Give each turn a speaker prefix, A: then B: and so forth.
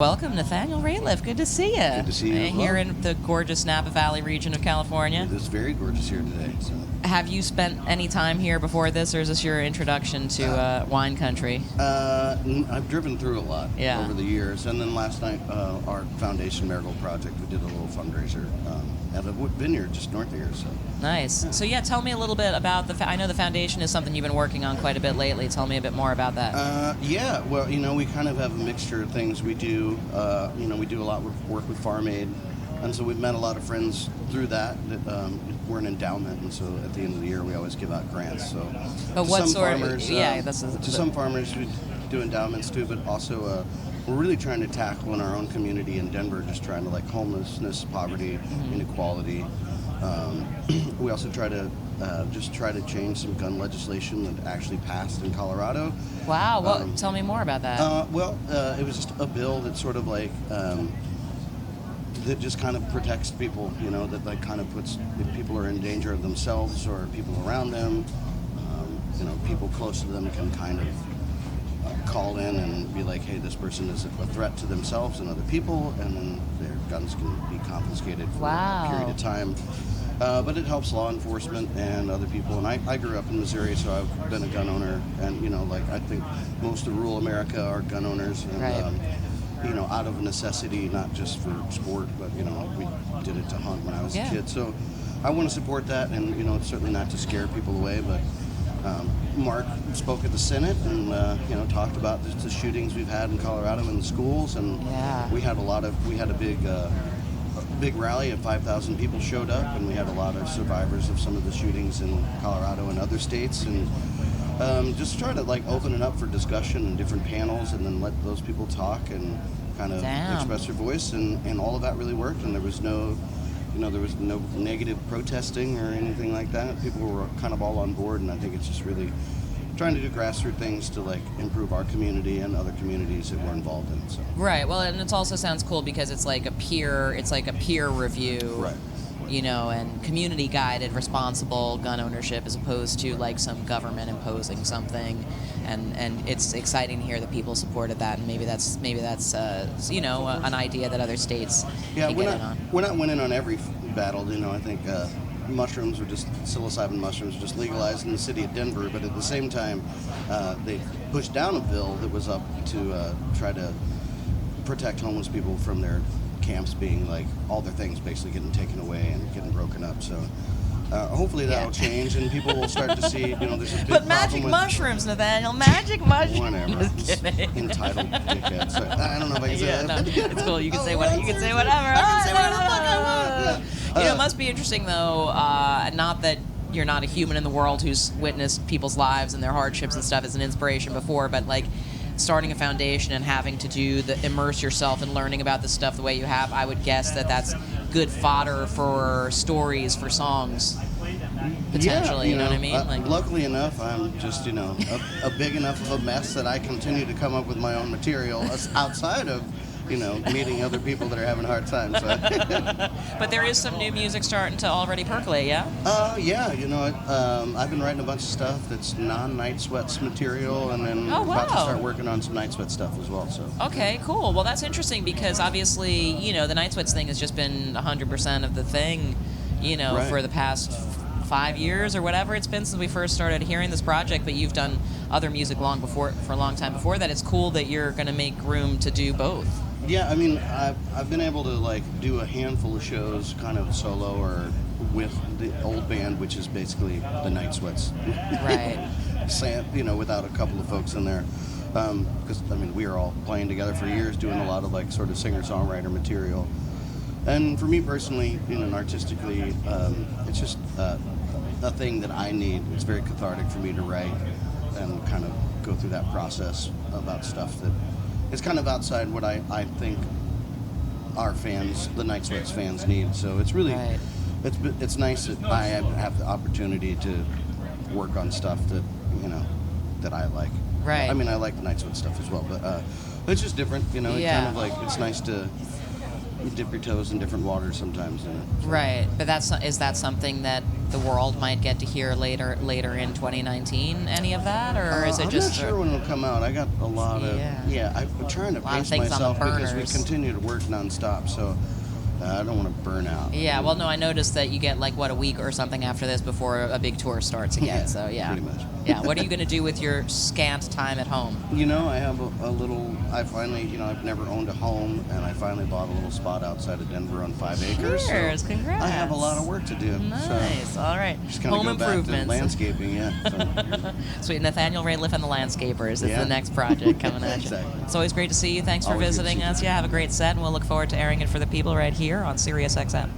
A: Welcome, Nathaniel Rateliffe. Good to see you.
B: Good to see you as well.
A: Here in the gorgeous Napa Valley region of California.
B: It is very gorgeous here today. So.
A: Have you spent any time here before this, or is this your introduction to wine country?
B: I've driven through a lot over the years, and then last night, our Foundation Marigold Project, we did a little fundraiser at a vineyard just north of here. So.
A: Nice. So tell me a little bit about I know the foundation is something you've been working on quite a bit lately. Tell me a bit more about that.
B: Well, we kind of have a mixture of things we do. We do a lot of work with Farm Aid, and so we've met a lot of friends through that. We're an endowment, and so at the end of the year we always give out grants. So,
A: but what sort of?
B: To some farmers we do endowments too, but also we're really trying to tackle in our own community in Denver, just trying to homelessness, poverty, inequality. We also try to change some gun legislation that actually passed in Colorado.
A: Wow! Tell me more about that.
B: It was just a bill that sort of that just kind of protects people. That kind of puts, if people are in danger of themselves or people around them, people close to them can kind of call in and be like, hey, this person is a threat to themselves and other people, and then their guns can be confiscated for a period of time. But it helps law enforcement and other people. And I grew up in Missouri, so I've been a gun owner. And, I think most of rural America are gun owners. And, out of necessity, not just for sport, but, we did it to hunt when I was a kid. So I want to support that. And, it's certainly not to scare people away. But Mark spoke at the Senate and, talked about the shootings we've had in Colorado in the schools. And we had a big rally of 5,000 people showed up, and we had a lot of survivors of some of the shootings in Colorado and other states, and just try to open it up for discussion in different panels, and then let those people talk and kind of express their voice, and all of that really worked, and there was no negative protesting or anything like that. People were kind of all on board, and I think it's just really trying to do grassroots things to improve our community and other communities that we're involved in. So.
A: Right. Well, and it also sounds cool because it's like a peer review.
B: Right.
A: And community guided, responsible gun ownership as opposed to some government imposing something, and it's exciting to hear that people supported that, and maybe that's an idea that other states can get in on.
B: We're not winning on every battle. I think. Psilocybin mushrooms were just legalized in the city of Denver, but at the same time, they pushed down a bill that was up to try to protect homeless people from their camps being all their things basically getting taken away and getting broken up. So hopefully that'll change and people will start to see, there's a big
A: But magic mushrooms, Nathaniel, magic mushrooms.
B: Whatever.
A: Just kidding.
B: Entitled dickhead. So, I don't know if I can say that.
A: No, it's cool. You can say whatever. I can say whatever the fuck I want. It must be interesting though, not that you're not a human in the world who's witnessed people's lives and their hardships and stuff as an inspiration before, but starting a foundation and having to immerse yourself in learning about this stuff the way you have, I would guess that's good fodder for stories, for songs, potentially. You know what I mean?
B: Luckily enough, I'm just a big enough of a mess that I continue to come up with my own material outside of meeting other people that are having hard times. So.
A: But there is some new music starting to already percolate, yeah?
B: I've been writing a bunch of stuff that's non-Night Sweats material, and then about to start working on some Night Sweat stuff as well. So.
A: Okay, cool. Well, that's interesting because obviously, the Night Sweats thing has just been 100% of the thing, for the past 5 years or whatever it's been since we first started hearing this project, but you've done other music for a long time before that. It's cool that you're going to make room to do both.
B: Yeah, I mean, I've been able to do a handful of shows kind of solo or with the old band, which is basically the Night Sweats.
A: Right.
B: Without a couple of folks in there. Because, we were all playing together for years, doing a lot of sort of singer-songwriter material. And for me personally, and artistically, it's just a thing that I need. It's very cathartic for me to write and kind of go through that process about stuff that is kind of outside what I think our fans, the Night Sweats fans, need. So it's really, it's nice that I have the opportunity to work on stuff that, that I like.
A: Right.
B: I like the Night Sweat stuff as well, but it's just different, It's kind of it's nice to you dip your toes in different waters sometimes in it. So.
A: Right, but is that something that the world might get to hear later in 2019? Any of that, or is it
B: I'm
A: just?
B: I'm not sure when it'll come out. I got a lot of I'm trying to pace myself because we continue to work nonstop, so I don't want to burn out.
A: Yeah, well, no, I noticed that you get a week or something after this before a big tour starts again. So yeah,
B: pretty much.
A: Yeah, what are you going to do with your scant time at home?
B: I have a little. I finally, I've never owned a home, and I finally bought a little spot outside of Denver on 5 acres.
A: Cheers,
B: so
A: congrats!
B: I have a lot of work to do.
A: Nice.
B: So
A: All right.
B: just kind of
A: Home
B: go back
A: improvements.
B: to landscaping. Yeah. So.
A: Sweet. Nathaniel Rateliffe and the Landscapers is the next project coming at you.
B: Exactly.
A: It's always great to see you. Thanks for
B: Always good to
A: visiting
B: see
A: us.
B: you.
A: Yeah, have a great set, and we'll look forward to airing it for the people right here on SiriusXM.